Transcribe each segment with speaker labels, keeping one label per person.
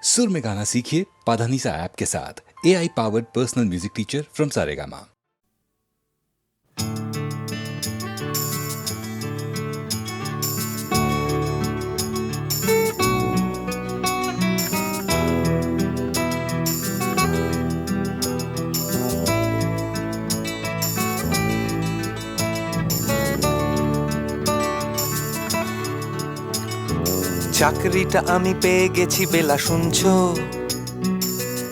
Speaker 1: सुर में गाना सीखिए पाधानीसा ऐप के साथ। AI powered personal music teacher from Saregama.
Speaker 2: চাকরিটা আমি পেয়ে গেছি বেলা শুনছো,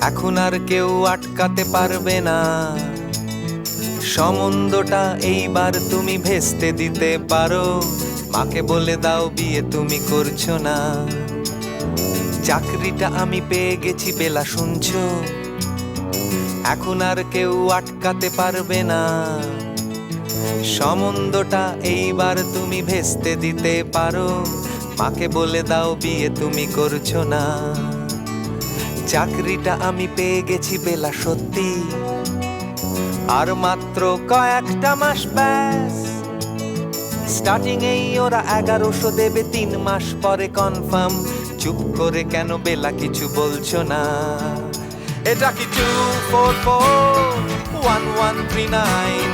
Speaker 2: এখন আর কেউ আটকাতে পারবে না। সম্বন্ধটা এইবার তুমি ভেস্তে দিতে পারো, মাকে বলে দাও বিয়ে তুমি করছো না। চাকরিটা আমি পেয়ে গেছি বেলা শুনছো, এখন আর কেউ আটকাতে পারবে না। সম্বন্ধটা এইবার তুমি ভেস্তে দিতে পারো, মাকে বলে দাও বিয়ে তুমি করছো না। চাকরিটা আমি পেয়ে গেছি বেলা সত্যি, আর মাত্র কয়েকটা মাস ব্যাস। স্টার্টিং এই ওরা 1100 দেবে, 3 মাস পরে কনফার্ম। চুপ করে কেন বেলা কিছু বলছো না? এটা কি 2441139?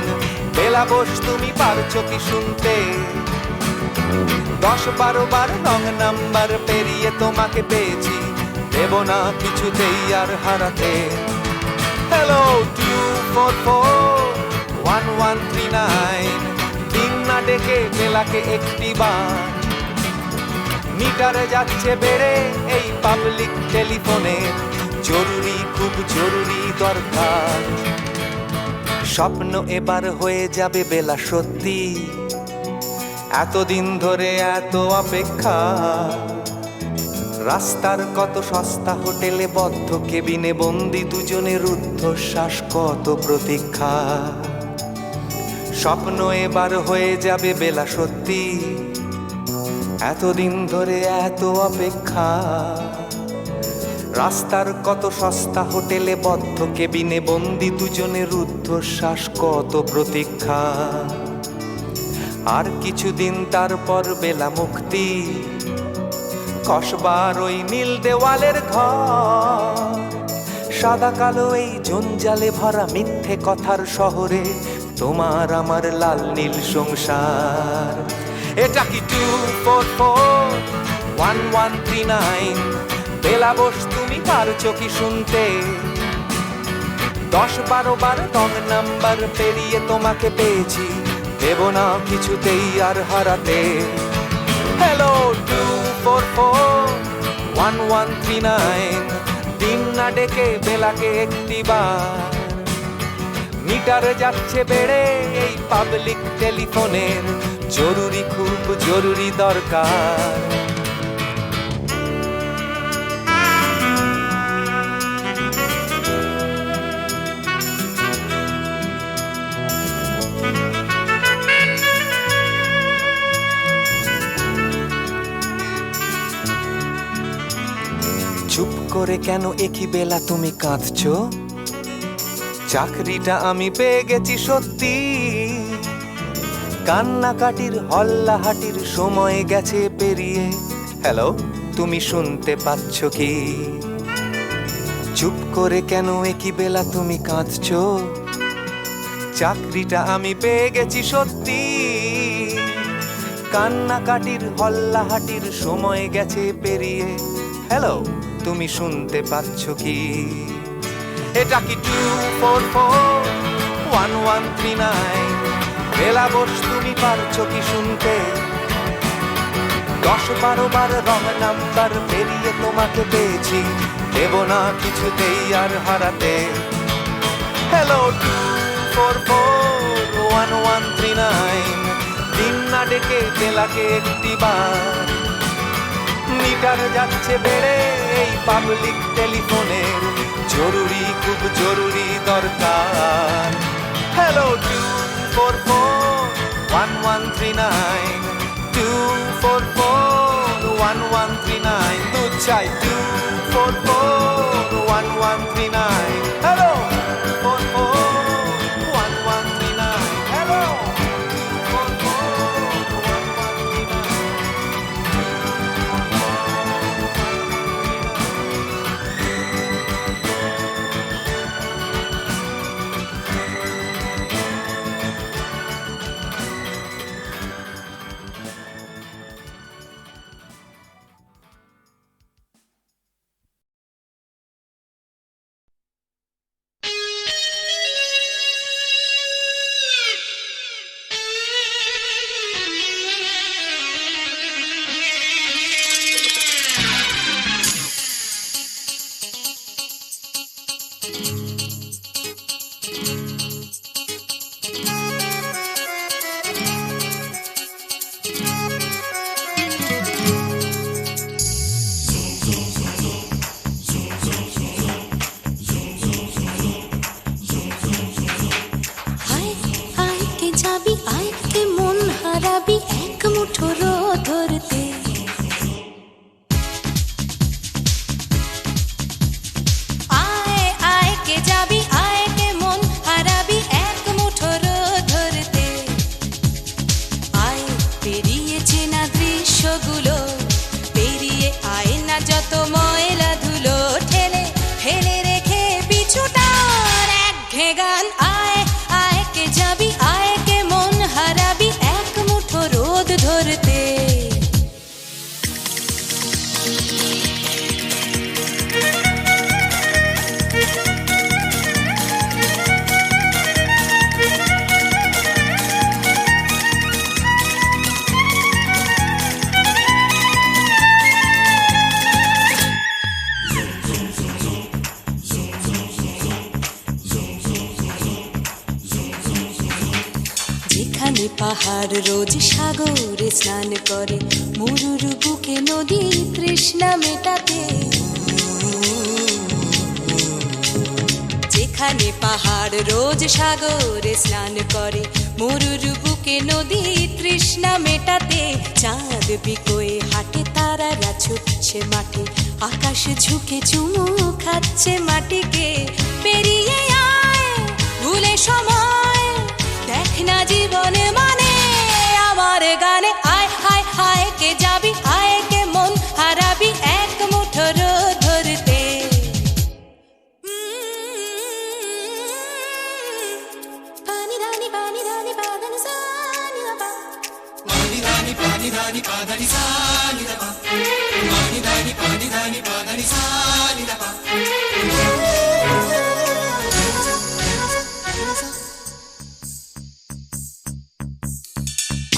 Speaker 2: বেলা বোস তুমি পারছো কি শুনতে? 10-12 বার রং নাম্বার পেরিয়ে তোমাকে পেয়েছি, দেব না কিছুতেই আর হারাতে। হ্যালো 2441139, দিন না ডেকে বেলাকে একটি বার। মিটারে যাচ্ছে বেড়ে এই পাবলিক টেলিফোনে, জরুরি খুব জরুরি দরকার। স্বপ্ন এবার হয়ে যাবে বেলা সত্যি, এতদিন ধরে এত অপেক্ষা। রাস্তার কত সস্তা হোটেলে বদ্ধ কেবিনে বন্দি দুজনের রুদ্ধশ্বাস, কত প্রতীক্ষা। স্বপ্ন এবার হয়ে যাবে বেলা সত্যি, এতদিন ধরে এত অপেক্ষা। রাস্তার কত সস্তা হোটেলে বদ্ধ কেবিনে বন্দি দুজনের রুদ্ধশ্বাস, কত প্রতীক্ষা। আর কিছুদিন তারপর বেলা মুক্তি, কসবার ওই নীল দেওয়ালের ঘর। সাদা কালো এই জঞ্জালে ভরা মিথ্যে কথার শহরে, তোমার আমার লাল নীল সংসার। এটা কি 2441139? বেলা বোস তুমি পারছো কি শুনতে? 10-12 বার রং নাম্বার পেরিয়ে তোমাকে পেয়েছি, দেব না কিছুতেই আর হারাতে। হ্যালো 2441139, দিন না ডেকে বেলাকে একটি বার। মিটারে যাচ্ছে বেড়ে এই পাবলিক টেলিফোনের, জরুরি খুব জরুরি দরকার। চুপ করে কেন একই বেলা তুমি কাঁদছো? চাকরিটা আমি পেয়ে গেছি সত্যি, কান্নাকাটির হল্লাহাটির সময় গেছে পেরিয়ে। হ্যালো তুমি শুনতে পাচ্ছ কি? চুপ করে কেন একই বেলা তুমি কাঁদছো? চাকরিটা আমি পেয়ে গেছি সত্যি, কান্নাকাটির হল্লাহাটির সময় গেছে পেরিয়ে। হ্যালো তুমি শুনতে পাচ্ছ কি? এটা কি 2441139? বেলা বোস তুমি পারছো কি শুনতে? 10-12 বার রং নাম্বার পেরিয়ে তোমাকে পেয়েছি, দেব না কিছুতেই আর হারাতে। হ্যালো 2441139, দিন না ডেকে বেলাকে একটি বার। মিটার যাচ্ছে বেড়ে এই পাবলিক টেলিফোনের, জরুরি খুব জরুরি দরকার। হ্যালো 2441139, 2441139, দুধ চাই 2441139। Hello 2441139, hello 2441139।
Speaker 3: আয় আয় কে যাবি, আয় কে মন হারাবি এক মুঠো রোদ ধরতে। আয় আয় কে যাবি, আয় কে মন হারাবি এক মুঠো রোদ ধরতে। আয় পেরিয়ে চেনা দৃশ্যগুলো, পেরিয়ে আয় না যত ময়লা ধুলো, ঠেলে ফেলে রেখে পিছুটার একঘেয়ে গান। আয় আয় কে যাবি, আয় কে মন হারাবি এক মুঠো রোদ ধরতে। যেখানে পাহাড় রোজ সাগরে স্নান করে, মরুর বুকে নদী তৃষ্ণা মেটাতে। যেখানে পাহাড় রোজ সাগরে স্নান করে, মরুর বুকে নদী তৃষ্ণা মেটাতে। চাঁদ বিকোয়ে হাটে, তারারা ছুটছে মাঠে, আকাশ ঝুঁকে চুমু খাচ্ছে মাটিকে। পেরিয়ে আয় ভুলে সময়, দেখ না জীবনে মানে আমার গানে। আয় হায় হায় কে যাবি, আয় কে মন হারাবি এক মুঠো রোদ ধরতে। পানি রানি পাদানি সানি বাবা, পানি রানি পাদানি সানি বাবা, পানি রানি পাদানি সানি বাবা।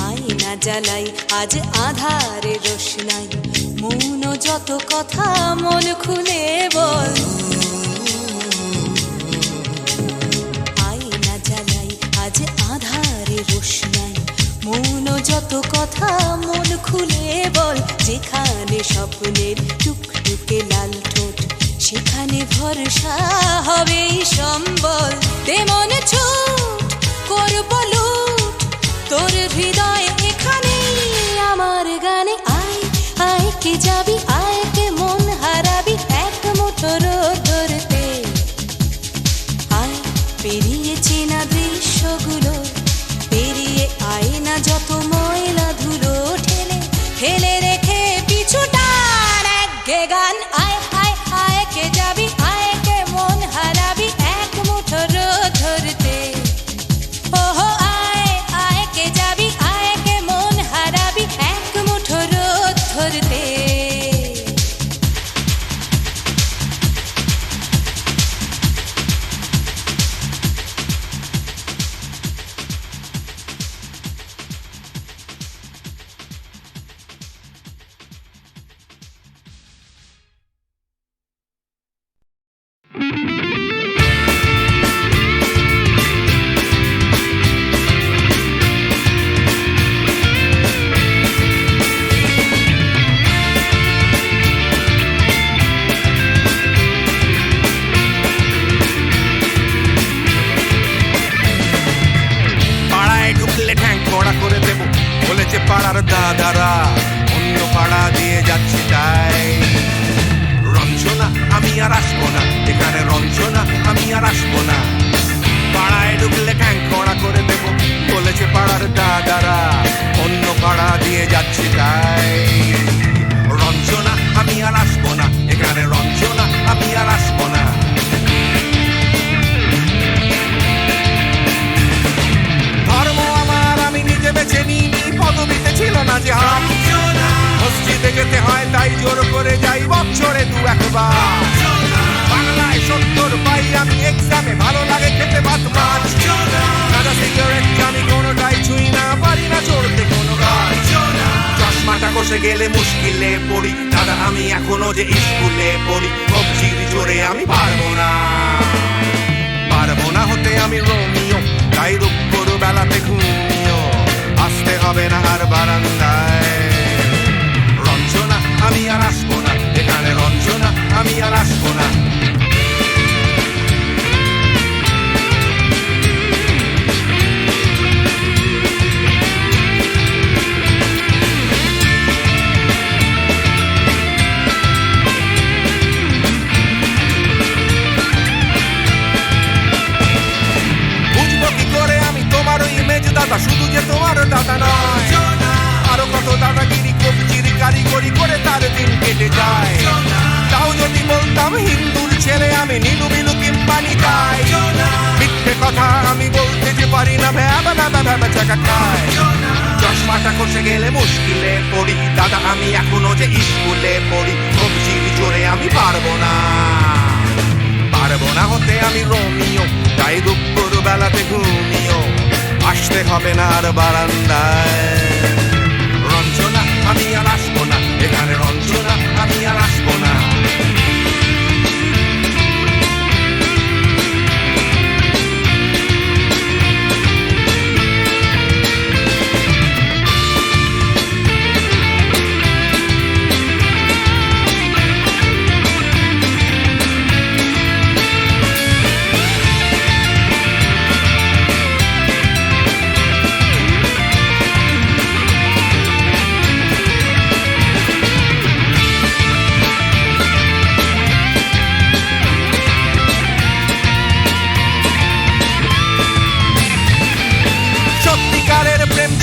Speaker 3: আয়না জ্বালাই আজ আধারে রোশনাই, মৌন যত কথা মন খুলে বল। আয়না জ্বালাই আজ আধারে রোশনাই, মৌন যত কথা মন খুলে বল। যেখানে স্বপ্নের টুকটুকে লাল ঠোঁট, সেখানে ভরসা হবে সম্বল। তেমন ছুট করব লুট, তোর হৃদয় এখানে আমার গানে। আয় আয় কে যাবি, আয় কে মন হারাবি এক মুঠো রোদ ধরতে। আয় পেরিয়ে চেনা দৃশ্যগুলো, পেরিয়ে আয় না যত ময়লা ধুলো, ঠেলে ফেলে রেখে পিছুটার একঘেয়ে গান। আয় আয় আয় কে যাবি, আয় কে মন হারাবি এক মুঠো রোদ ধরতে। ওহো আয় আয় কে যাবি, আয় কে মন হারাবি এক মুঠো রোদ ধরতে।
Speaker 4: পাড়ার দাদারা, অন্য পাড়া দিয়ে যাচ্ছি তাই। রঞ্জনা আমি আর আসবো না, এখানে রঞ্জনা আমি আর আসবো না। পাড়ায় ঢুকলে ঠ্যাং কড়া করে দেব, বলেছে পাড়ার দাদারা, অন্য পাড়া দিয়ে যাচ্ছি তাই। রঞ্জনা আমি আর আসবো না, এখানে রঞ্জনা আমি আর আসবো না। ধর্ম আমার আমি নিজে বেছে নিইনি, পদবিতে ছিল না যে হাত। মসজিদে যেতে হয় তাই জোর করে যাই বছরে দু একবার। বাংলায় 70 পাই আমি এক্সামে, ভালো লাগে খেতে ভাত মাছ। সাদা সিগারেট আমি কোনোটাই ছুঁই না, পারি না চড়তে কোনো গাছ। চশমাটা কষে গেলে মুশকিলে পড়ি, দাদা আমি এখনো যে স্কুলে পড়ি। কবজির জোরে আমি পারবো না। হতে আমি রোমিও, তাই দুপুর বেলাতে ঘুমিও, আসতে হবে না আর বারান্দায়। রঞ্জনা আমি আর আসবো না এখানে, রঞ্জনা আমি আর আসবো না। দাদা শুধু যে তোমার দাদা নয়, আরো কত দাদাগিরি কবিচিরি কারিগরি করে তার দিন কেটে যায়। তাও যদি বলতাম হিন্দুর ছেলে আমি, নীলু বিলু কিংবা নিতাই, মিথ্যে কথা আমি বলতে যে পারি না, ভ্যাবা ভ্যাবা ভ্যাবা চাকা খায়। চশমাটা খসে গেলে মুশকিলে পড়ি দাদা, আমি এখনো যে স্কুলে পড়ি, কবিচিরি জোরে আমি পারবো না, পারবো না হতে আমি রোমিও, তাই দুপুর বেলাতে ঘুমিও, আসতে হবে না আর বারান্দায়। রঞ্জনা আমি আর আসবো না এখানে, রঞ্জনা আমি আর আসবো না।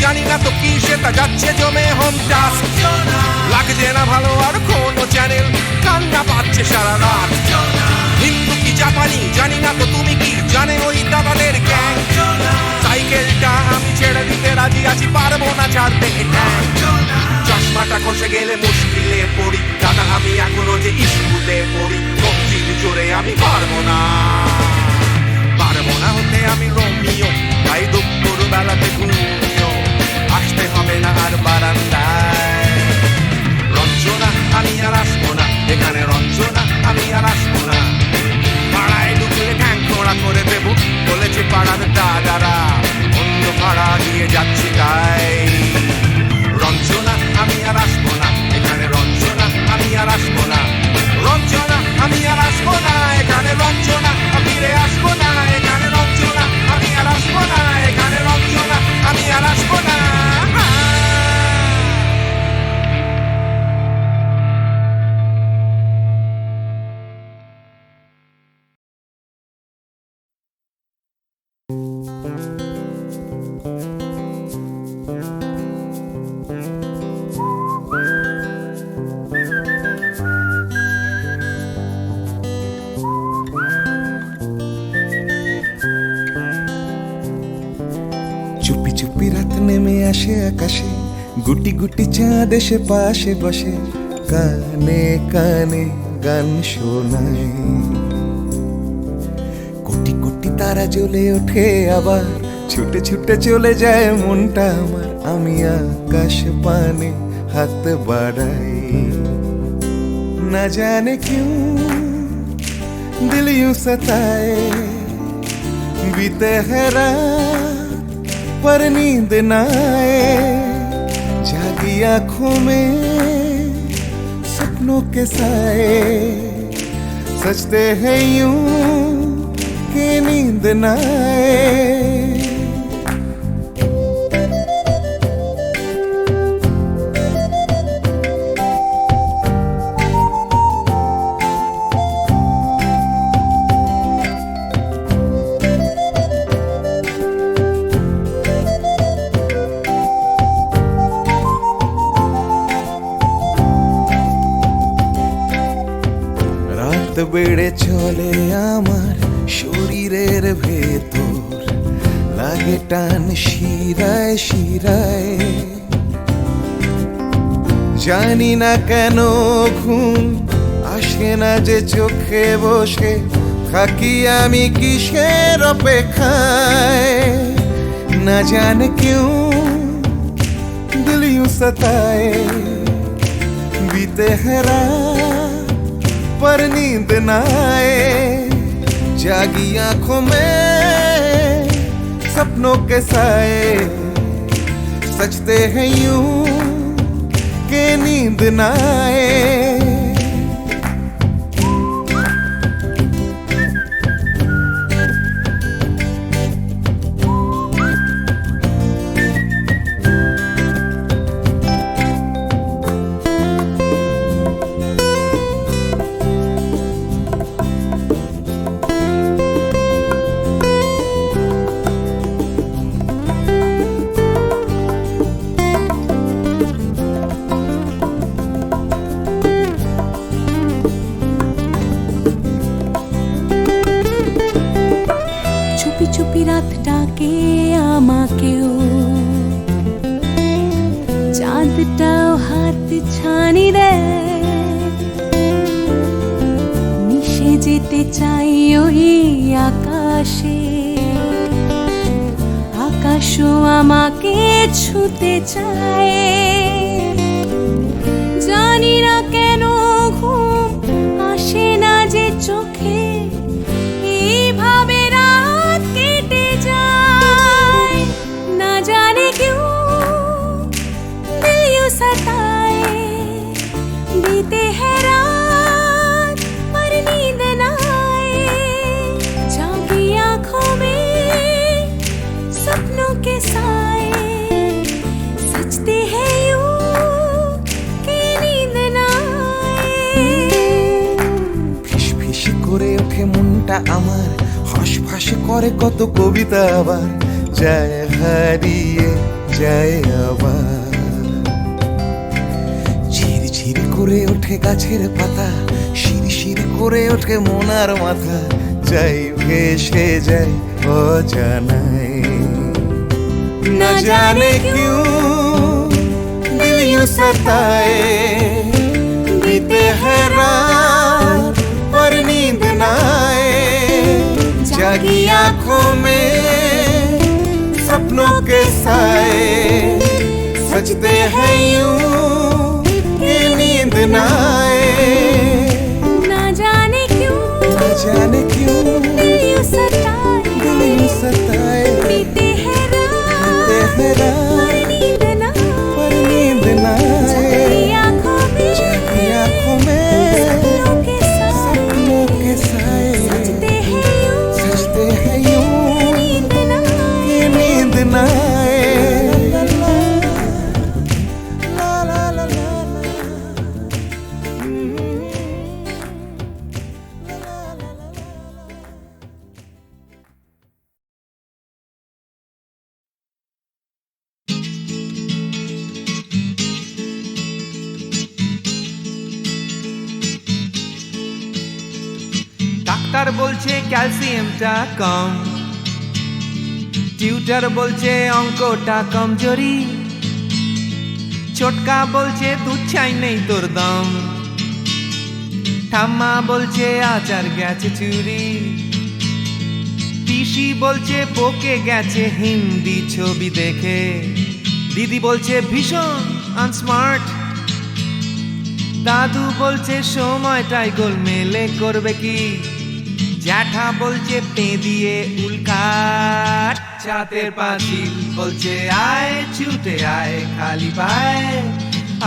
Speaker 4: জানি না তো কি সেটা যাচ্ছে জমে হোম টাস্ক, লাগছে না ভালো আর কোনো চ্যানেল, কান্না পাচ্ছে সারা রাত। হিন্দু কি জাপানি জানি না তো তুমি কি জানে ওই দাদাদের গ্যাং, সাইকেলটা আমি ছেড়ে দিতে রাজি আছি, পারবো না ছাড়তে এটা। চশমাটা খসে গেলে মুশকিলে পড়ি দাদা, আমি এখনো যে স্কুলে পড়ি, কবজির জোরে আমি পারবো না, পারবো না হতে আমি রোমিও, তাই দুপুর বেলাতে ঘুমিও, আসতে হবে না আর বারান্দায়। রঞ্জনা আমি আর আসবো না এখানে, রঞ্জনা আমি আর আসবো না। পাড়ায় ঢুকলে ঠ্যাং খোঁড়া করে দেবো বলেছে পাড়ার দাদারা, অন্য পাড়া দিয়ে যাচ্ছি তাই। রঞ্জনা আমি আর আসবো না এখানে, রঞ্জনা আমি আর আসবো না, রঞ্জনা আমি আর আসবো না এখানে, রঞ্জনা ফিরে আসবো না এখানে, রঞ্জনা আমি আর আসবো না এখানে, রঞ্জনা আমি আর আসবো না।
Speaker 5: চুপি চুপি রাত নেমে আসে আকাশে, গুটি গুটি চাঁদ এসে পাশে বসে, কানে কানে গান শোনায়। কোটি কোটি তারা জ্বলে ওঠে আবার, ছুটে ছুটে চলে যায় মনটা আমার, আমি আকাশ পানে হাত বাড়াই। না জানে क्यों दिल यूं सताए, बीते है रात पर नींद न आए, जागी आंखों में सपनों के साए, सजते हैं यूं कि नींद न आए। রাত বেড়ে চলে আমার শরীরের ভেতর, লাগে টান শিরায় শিরায়, জানি না কেন ঘুম আসে না যে চোখে বসে, থাকি আমি কিসের অপেক্ষায়। না জানে क्यों दिल यूं सताए, बीते है रात पर नींद न आए, जागी आंखों में सपनों के साए सजते हैं यूं के नींद ना आए
Speaker 3: চুপি চুপি রাত ডাকে আমাকেও চাঁদটাও হাত ছানি দেয় মিশে যেতে চাই ওই আকাশে আকাশও আমাকে ছুতে চায় জানি না কেন ঘুম আসে না যে চোখে এইভাবে রাত কেটে যায় না জানে क्यों दिल यूं सताए बीते है रात पर नींद ना आए जागी आंखों में सपनों के साए सजते हैं यूं कि नींद ना आए
Speaker 5: ফিস ফিস করে ওঠে মনটা আমার হাঁস করে কত কবিতা আবার যায় হারিয়ে যায় আবার ঝিরঝির করে ওঠে গাছের পাতা শিরশির করে ওঠে মনার মাথা যাই ভেসে যায় অজানায় না জানে क्यों दिल यूं सताए बीते है रात पर नींद ना आए जागी आंखों में सपनों के साए सजते हैं यूं कि नींद ना आए
Speaker 3: ना जाने क्यों
Speaker 5: दिल यूं सताए
Speaker 3: बीते है रात
Speaker 5: रात
Speaker 3: पर नींद ना
Speaker 5: पर नींद ना आए
Speaker 3: जागी आंखों में
Speaker 5: जागी आंखों में
Speaker 3: सपनों के साए
Speaker 5: सपनों के साए
Speaker 3: सजते हैं यूं
Speaker 5: सजते हैं यूं
Speaker 3: नींद ना आए
Speaker 5: कि नींद ना आए ला ला ला ला
Speaker 2: ডাক্তার বলছে ক্যালসিয়ামটা কম টিউটার বলছে অঙ্কটা কমজোরি ছোটকা বলছে দুধ চাই নেই তোর দম ঠাম্মা বলছে আচার গেছে চুরি পিসি বলছে বকে গেছে হিন্দি ছবি দেখে দিদি বলছে ভীষণ আনস্মার্ট দাদু বলছে সময়টাই গোলমেলে করবে কি জ্যাঠা বলছে পে দিয়ে উল্কাট চাতের পাঁচিল বলছে আয় ছুটে আয় খালি পায়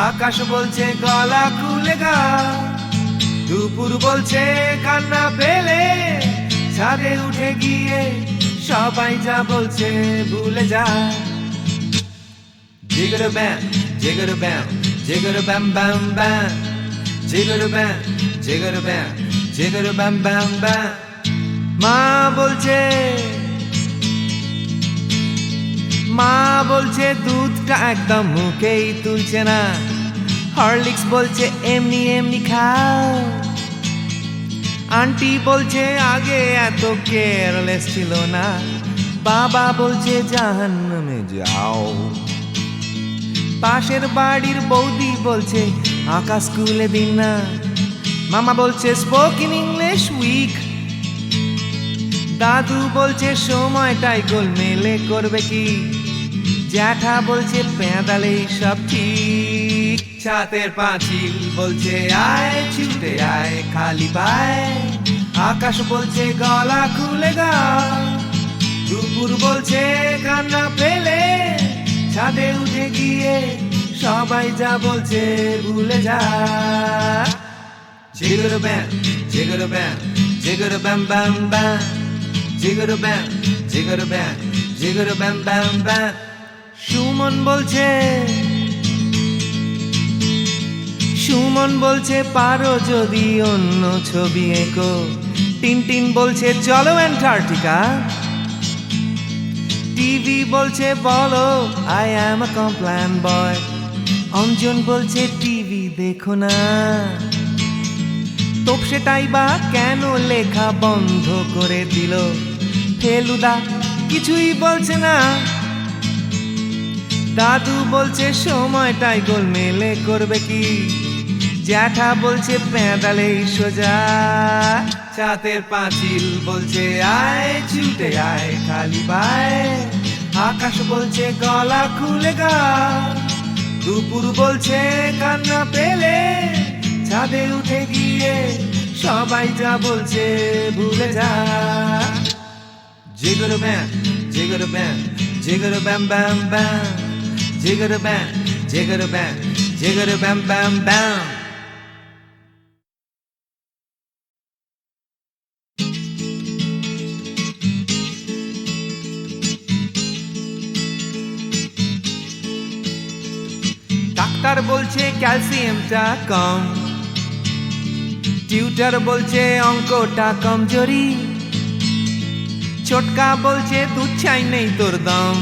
Speaker 2: আকাশ বলছে গলা খুলে গা দুপুর বলছে কান্না পেলে ছাদে উঠে গিয়ে সবাই যা বলছে ভুলে যা জিগর ব্যাম জিগর ব্যাম জিগর ব্যাম ব্যাম ব্যাম জিগর ব্যাম জিগর ব্যাম জিগর ব্যাম ব্যাম ব্যাম মা বলছে দুধটা একদম মুখেই তুলছে না হরলিক্স বলছে এমনি এমনি খাও আন্টি বলছে আগে এত কেয়ারলেস ছিল না বাবা বলছে জাহান্নামে যাও পাশের বাড়ির বৌদি বলছে আকাশ স্কুলে দিন না মামা বলছে স্পোকেন ইংলিশ উইক দাদু বলছে সময়টাই গোলমেলে করবে কি জ্যাঠা বলছে পেঁদালেই সব ঠিক ছাতের পাঁচিল বলছে আয় ছুটে আয় খালি পায় আকাশ বলছে গলা খুলে গা দুপুর বলছে কান্না পেলে ছাদে উঠে গিয়ে সবাই যা বলছে ভুলে যা জিগর ব্যাম জিগর ব্যাম জিগর ব্যাম ব্যাম ব্যাম জিগর ব্যাম জিগর ব্যাম জিগর ব্যাম ব্যাম ব্যাম সুমন বলছে পারো যদি অন্য ছবি এঁকো টিনটিন বলছে চলো অ্যান্টার্কটিকা টিভি বলছে বলো আই অ্যাম আ কমপ্ল্যান বয় অঞ্জন বলছে টিভি দেখো না তোপসেটাই বা কেন লেখা বন্ধ করে দিল ফেলুদা কিছুই বলছে না দাদু বলছে সময়টাই গোলমেলে করবে কি জ্যাঠা বলছে পেঁদালেই সোজা ছাতের পাঁচিল বলছে আয় ছুটে আয় খালি পায় আকাশ বলছে গলা খুলে গা দুপুর বলছে কান্না পেলে ছাদে উঠে গিয়ে সবাই যা বলছে ভুলে যা জিগর ব্যাম জিগর ব্যাম জিগর ব্যাম ব্যাম ব্যাম জিগর ব্যাম জিগর ব্যাম জিগর ব্যাম ব্যাম ব্যাম ডাক্তার বলছে ক্যালসিয়ামটা কম টিউটার বলছে অঙ্কটা কমজোরি ছোটকা বলছে দুধ চাই নেই তোর দম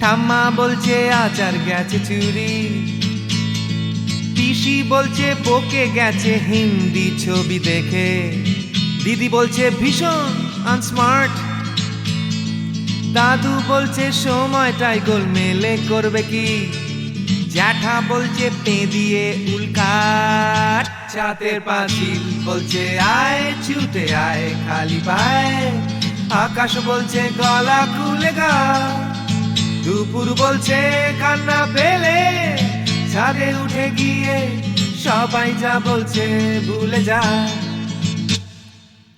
Speaker 2: ঠাম্মা বলছে আচার গেছে চুরি পিসি বলছে বকে গেছে হিন্দি ছবি দেখে দিদি বলছে ভীষণ আনস্মার্ট দাদু বলছে সময়টাই গোলমেলে করবে কি জ্যাঠা বলছে পেঁদিয়ে উল্কাট ছাতের পাঁচিল বলছে আয় ছুটে আয় খালি পায় আকাশ বলছে গলা খুলে গা দুপুর বলছে কান্না পেলে ছাদে উঠে গিয়ে সবাই যা বলছে ভুলে যা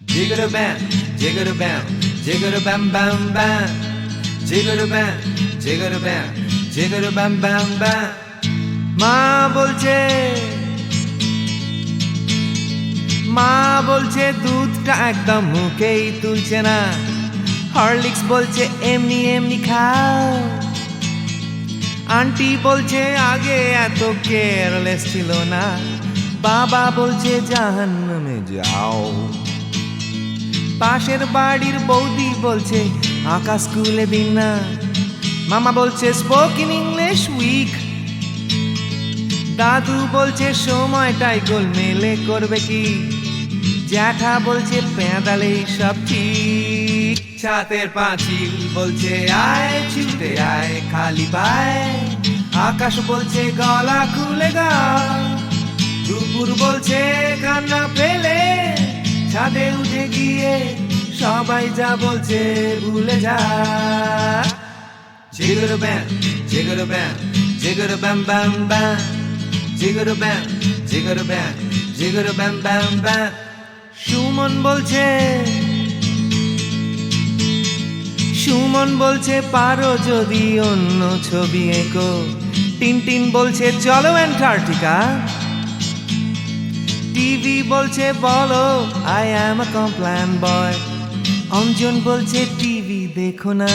Speaker 2: জিগর ব্যাম জিগর ব্যাম জিগর ব্যাম ব্যাম ব্যাম জিগর ব্যাম জিগর ব্যাম জিগর ব্যাম ব্যাম ব্যাম মা বলছে দুধটা একদম মুখেই তুলছে না হরলিক্স বলছে এমনি এমনি খাও আন্টি বলছে আগে এত কেয়ারলেস ছিল না বাবা বলছে জাহান্নামে যাও পাশের বাড়ির বৌদি বলছে আকাশ স্কুলে দিন না মামা বলছে স্পোকেন ইংলিশ উইক দাদু বলছে সময়টাই গোলমেলে করবে কি জ্যাঠা বলছে পেঁদালেই সব ঠিক ছাতের পাঁচিল বলছে আয় ছুটে আয় খালি পায় আকাশ বলছে গলা খুলে গা দুপুর বলছে কান্না পেলে ছাদে উঠে গিয়ে সবাই যা বলছে ভুলে যা জিগর ব্যাম জিগর ব্যাম জিগর ব্যাম ব্যাম ব্যাম জিগর ব্যাম জিগর ব্যাম জিগর ব্যাম ব্যাম ব্যাম সুমন বলছে পারো যদি অন্য ছবি এঁকো টিনটিন বলছে চলো অ্যান্টার্কটিকা টিভি বলছে বলো আই অ্যাম আ কমপ্ল্যান বয় অঞ্জন বলছে টিভি দেখো না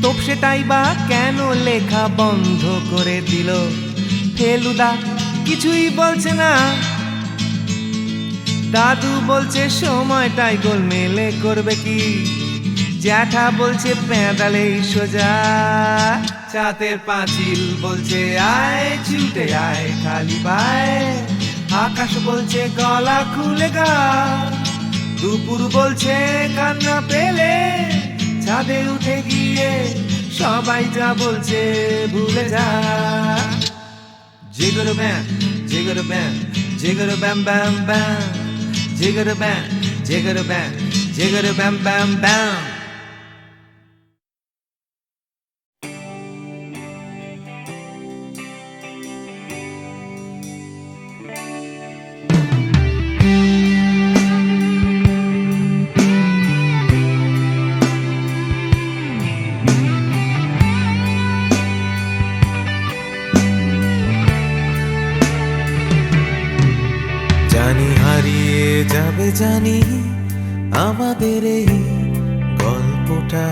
Speaker 2: তোপসেটাই বা কেন লেখা বন্ধ করে দিল ফেলুদা কিছুই বলছে না দাদু বলছে সময়টাই গোলমেলে করবে কি জ্যাঠা বলছে পেঁদালেই সোজা ছাতের পাঁচিল বলছে আয় ছুটে আয় খালি পায় আকাশ বলছে গলা খুলে গা দুপুর বলছে কান্না পেলে ছাদে উঠে গিয়ে সবাই যা বলছে ভুলে যা জিগর ব্যাম জিগর ব্যাম জিগর ব্যাম ব্যাম ব্যাম জিগর ব্যাম জিগর ব্যাম জিগর ব্যাম ব্যাম ব্যাম
Speaker 5: জানি হারিয়ে যাবে জানি আমাদের এই গল্পটা,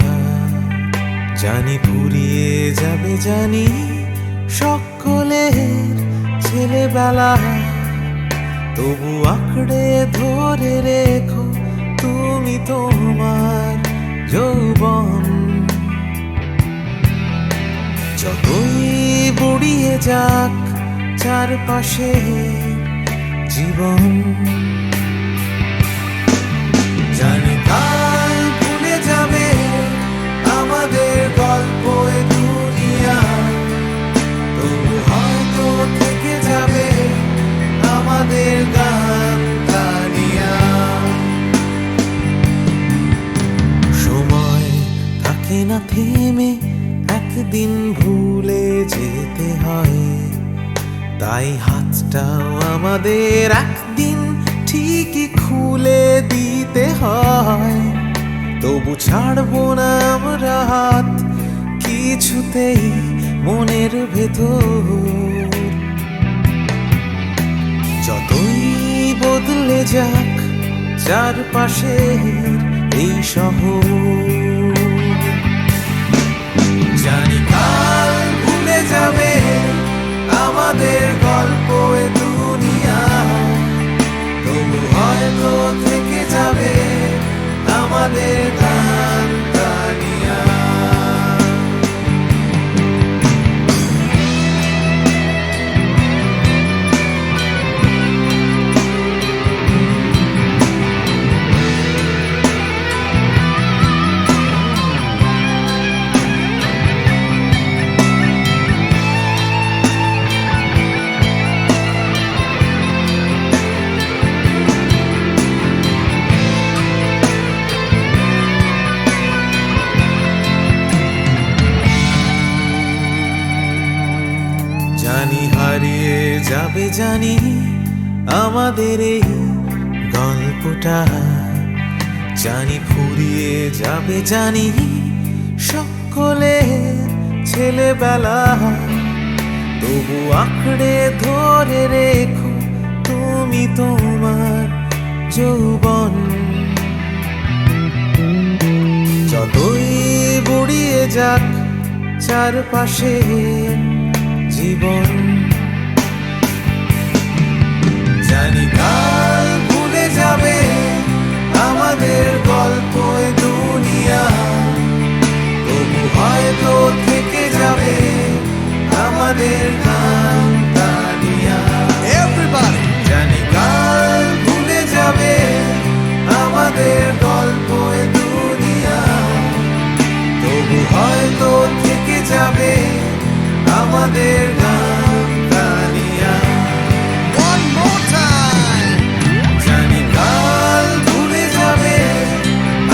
Speaker 5: জানি ফুরিয়ে যাবে জানি সকলের ছেলেবেলা, তবু আঁকড়ে ধরে রেখো তুমি তোমার যৌবন। যতই বুড়িয়ে যাক চারপাশে জীবন, জানি কাল ভুলে যাবে আমাদের গল্প এ দুনিয়া, তবু হয়তো থেকে যাবে আমাদের গান গানিয়া। সময় থাকে না থেমে, একদিন ভুলে যেতে হয়, তাই হাতটাও আমাদের একদিন ঠিকই খুলে দিতে হয়। তবু ছাড়বো না আমরা হাত কিছুতেই মনের ভেতর, যতই বদলে যাক চারপাশের এই শহর। জানি কাল ভুলে যাবে আমাদের গল্প এ দুনিয়া, তবু হয়তো থেকে যাবে আমাদের গান গানিয়া। জানি হারিয়ে যাবে জানি আমাদের এই গল্পটা, জানি ফুরিয়ে যাবে জানি সকলের ছেলেবেলা, তবু আঁকড়ে ধরে রেখো তুমি তোমার যৌবন। যতই বুড়িয়ে যাক চারপাশে জীবন, জানি কাল ভুলে যাবে আমাদের গল্প এ দুনিয়া, তবু হয়তো থেকে যাবে আমাদের গান গানিয়া। Everybody! জানি কাল ভুলে যাবে আমাদের গল্প এ দুনিয়া, তবু হয়তো থেকে যাবে আমাদের গান গানিয়া। One more time! জানি কাল ভুলে যাবে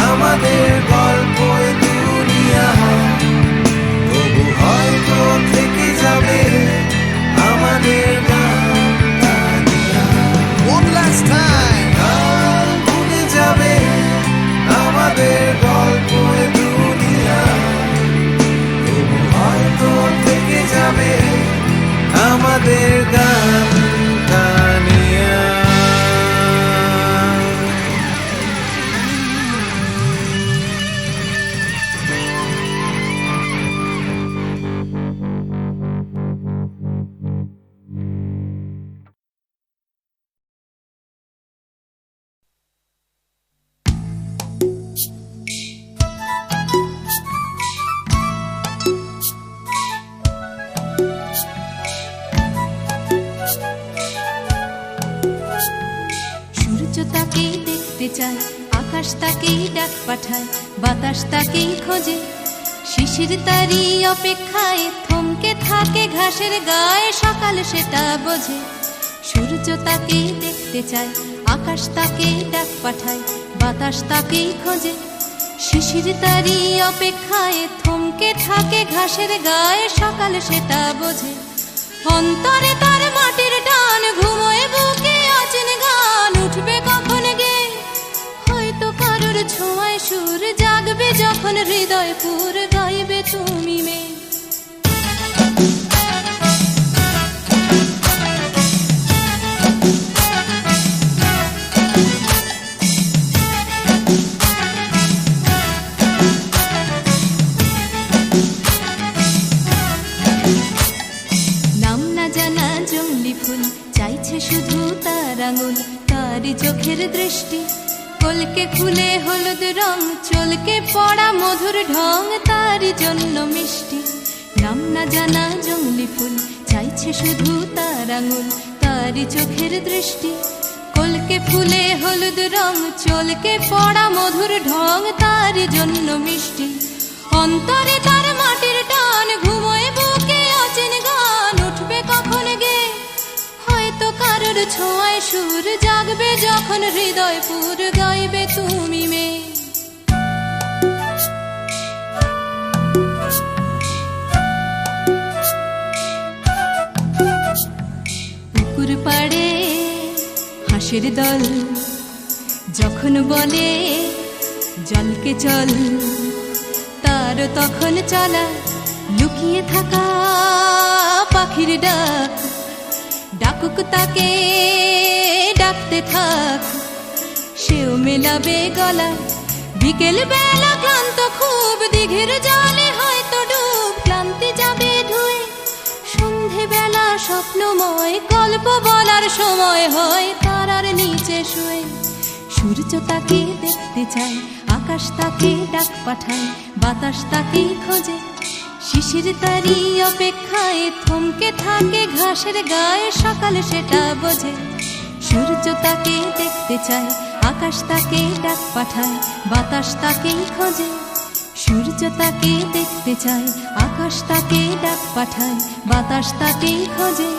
Speaker 5: আমাদের গল্প এ দুনিয়া, তবু হয়তো থেকে যাবে আমাদের গান গানিয়া। One last time! কাল ভুলে যাবে আমাদের গল্প এ দুনিয়া, তবু হয়তো থেকে যাবে আমাদের গান গানিয়া।
Speaker 3: সূর্য তাকেই দেখতে চায়, আকাশ তাকেই ডাক পাঠায়, বাতাস তাকেই খোঁজে, শিশির তারই অপেক্ষায় থমকে থাকে ঘাসের গায়ে, সকাল সেটা বোঝে। সূর্য তাকেই দেখতে চায়, আকাশ তাকেই ডাক পাঠায়, বাতাস তাকেই খোঁজে, শিশির তারই অপেক্ষায় থমকে থাকে ঘাসের গায়ে, সকাল সেটা বোঝে। অন্তরে তার মাটির টান, ঘুমোয় বুকে আছেন গান, উঠবে কখন গে হয়তো কারোর ছোঁয়ায় সুর, জাগবে যখন হৃদয় পুর, গাইবে তুমি মেয়ে। তারি চোখের দৃষ্টি কলকে ফুলে হলুদ রং চলকে পড়া মধুর ঢং তারি জন্য মিষ্টি নাম না জানা জঙ্গলি ফুল চাইছে শুধু তার আঙুল তারি চোখের দৃষ্টি কলকে ফুলে হলুদ রং চলকে পড়া মধুর ঢং তারি জন্য মিষ্টি অন্তরে তার মাটির টান ঘুমোয় বুকে অচেন গান উঠবে কখন গে হয়তো কারোর ছোঁয়ায় সুর জাগবে যখন হৃদয় পুর গাইবে তুমি মেয়ে পুকুর পাড়ে হাঁসের দল যখন বলে জলকে চল তার তখন চলা লুকিয়ে থাকা পাখির ডাক ডাকুক তাকে ডাকতে থাক সেও মেলাবে গলা বিকেল বেলা ক্লান্ত খুব দিঘির জলে হয়তো ডুব ক্লান্তি যাবে ধুয়ে সন্ধে বেলা স্বপ্নময় গল্প বলার সময় হয় তারার নিচে শুয়ে সূর্য তাকে দেখতে চায় আকাশ তাকে ডাক পাঠায় বাতাস তাকে খোঁজে শিশির তারি অপেক্ষায় থমকে থাকে ঘাসের গায়ে সকাল সেটা বোঝে সূর্য তাকে দেখতে চায় আকাশ তাকে ডাক পাঠায় বাতাস তাকে খোঁজে সূর্য তাকে দেখতে চায় আকাশ তাকে ডাক পাঠায় বাতাস তাকে খোঁজে